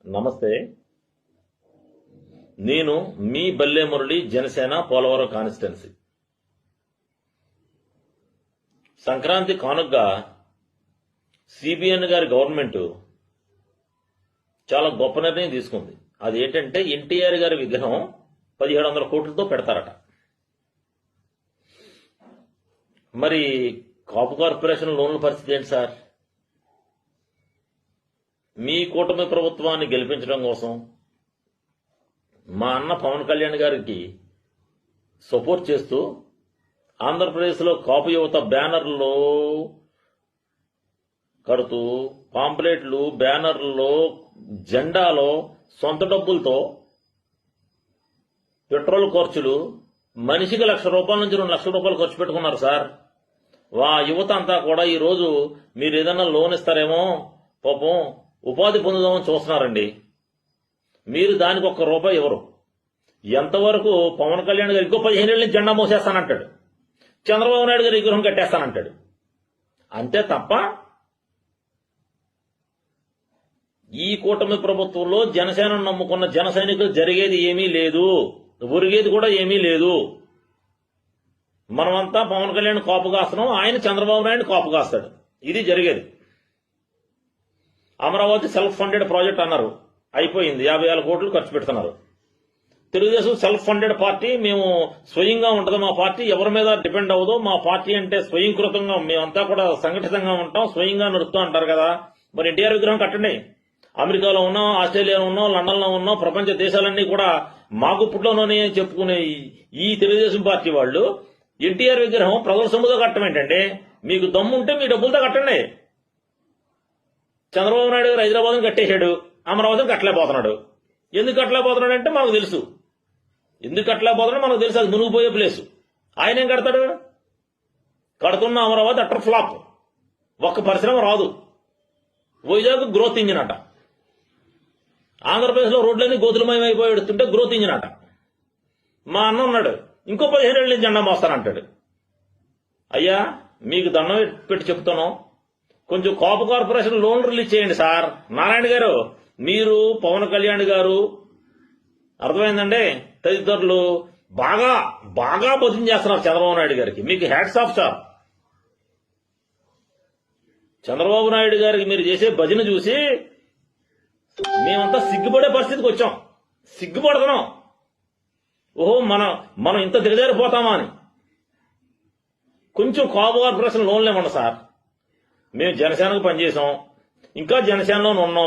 నమస్తే. నేను మీ బల్లె మురళి, జనసేన పోలవరం కాన్స్టిట్యున్సీ. సంక్రాంతి కానుకగా సిబిఎన్ గారి గవర్నమెంట్ చాలా గొప్ప నిర్ణయం తీసుకుంది. అది ఏంటంటే ఎన్టీఆర్ గారి విగ్రహం 1700 కోట్లతో పెడతారట. మరి కాపు కార్పొరేషన్ లోన్ల పరిస్థితి ఏంటి సార్? మీ కూటమి ప్రభుత్వాన్ని గెలిపించడం కోసం మా అన్న పవన్ కళ్యాణ్ గారికి సపోర్ట్ చేస్తూ ఆంధ్రప్రదేశ్లో కాపు యువత బ్యానర్లో కడుతూ పాంప్లెట్లు, బ్యానర్లలో, జెండాలో సొంత డబ్బులతో పెట్రోల్ ఖర్చులు మనిషికి ₹1,00,000 నుంచి ₹2,00,000 ఖర్చు పెట్టుకున్నారు సార్. యువత అంతా కూడా ఈరోజు మీరు ఏదన్నా లోన్ ఇస్తారేమో పాపం ఉపాధి పొందుదామని చూస్తున్నారండి. మీరు దానికి ₹1 ఇవ్వరు. ఎంతవరకు పవన్ కళ్యాణ్ గారు ఇంకో 15 ఏళ్ళ నుంచి జెండా మోసేస్తానంటాడు, చంద్రబాబు నాయుడు గారి విగ్రహం కట్టేస్తానంటాడు. అంతే తప్ప ఈ కూటమి ప్రభుత్వంలో జనసేనను నమ్ముకున్న జన సైనికులు జరిగేది ఏమీ లేదు, ఒరిగేది కూడా ఏమీ లేదు. మనమంతా పవన్ కళ్యాణ్ కాపు కాస్తున్నాం, ఆయన చంద్రబాబు నాయుడు కాపు కాస్తాడు. ఇది జరిగేది. అమరావతి సెల్ఫ్ ఫండెడ్ ప్రాజెక్ట్ అన్నారు, అయిపోయింది. 50,000 కోట్లు ఖర్చు పెడుతున్నారు. తెలుగుదేశం సెల్ఫ్ ఫండెడ్ పార్టీ, మేము స్వయంగా ఉంటుంది మా పార్టీ, ఎవరి మీద డిపెండ్ అవ్వదు. మా పార్టీ అంటే స్వయంకృతంగా మేమంతా కూడా సంఘటితంగా ఉంటాం, స్వయంగా నడుస్తూ అంటారు కదా. మరి ఎన్టీఆర్ విగ్రహం కట్టండి. అమెరికాలో ఉన్నాం, ఆస్ట్రేలియాలో ఉన్నాం, లండన్లో ఉన్నాం, ప్రపంచ దేశాలన్నీ కూడా మా గుప్పుట్లోనే చెప్పుకునే ఈ తెలుగుదేశం పార్టీ వాళ్ళు ఎన్టీఆర్ విగ్రహం ప్రజల సొమ్ముతో కట్టడం ఏంటండి? మీకు దమ్ముంటే మీ డబ్బులతో కట్టండి. చంద్రబాబు నాయుడు గారు హైదరాబాద్ని కట్టేశాడు, అమరావతిని కట్టలేకపోతున్నాడు. ఎందుకు కట్టలేకపోతున్నాడు అంటే మనకు తెలుసు. ఎందుకు కట్టలేకపోతున్నాడు మనకు తెలుసు, అది మునిగిపోయే ప్లేసు. ఆయన ఏం కడతాడు? కడుతున్న అమరావతి అటర్ ఫ్లాప్, ఒక్క పరిశ్రమ రాదు. వైజాగ్ గ్రోత్ ఇంజిన్ అట. ఆంధ్రప్రదేశ్లో రోడ్లన్నీ గోతులమయమైపోతుంటే గ్రోత్ ఇంజిన్ అట. మా అన్న ఉన్నాడు, ఇంకో 15 ఏళ్ళ నుంచి జెండా మోస్తానంటాడు. అయ్యా మీకు దండం పెట్టి చెప్తాను, కొంచెం కాపు కార్పొరేషన్ లోన్ రిలీజ్ చేయండి సార్. నారాయణ గారు, మీరు పవన్ కళ్యాణ్ గారు, అర్థమైందండి, తదితరులు బాగా బాగా భజన చేస్తున్నారు చంద్రబాబు నాయుడు గారికి. మీకు hats off sir. Chandrababu Naidu గారికి మీరు చేసే భజన చూసి మేమంతా సిగ్గుపడే పరిస్థితికి వచ్చాం, సిగ్గుపడుతున్నాం. ఓహో మనం ఇంత దిగజారిపోతామా అని. కొంచెం కాపు కార్పొరేషన్ లోన్లు ఇవ్వండి సార్. మేము జనసేనకు పనిచేసాం, ఇంకా జనసేనలో ఉన్నాం.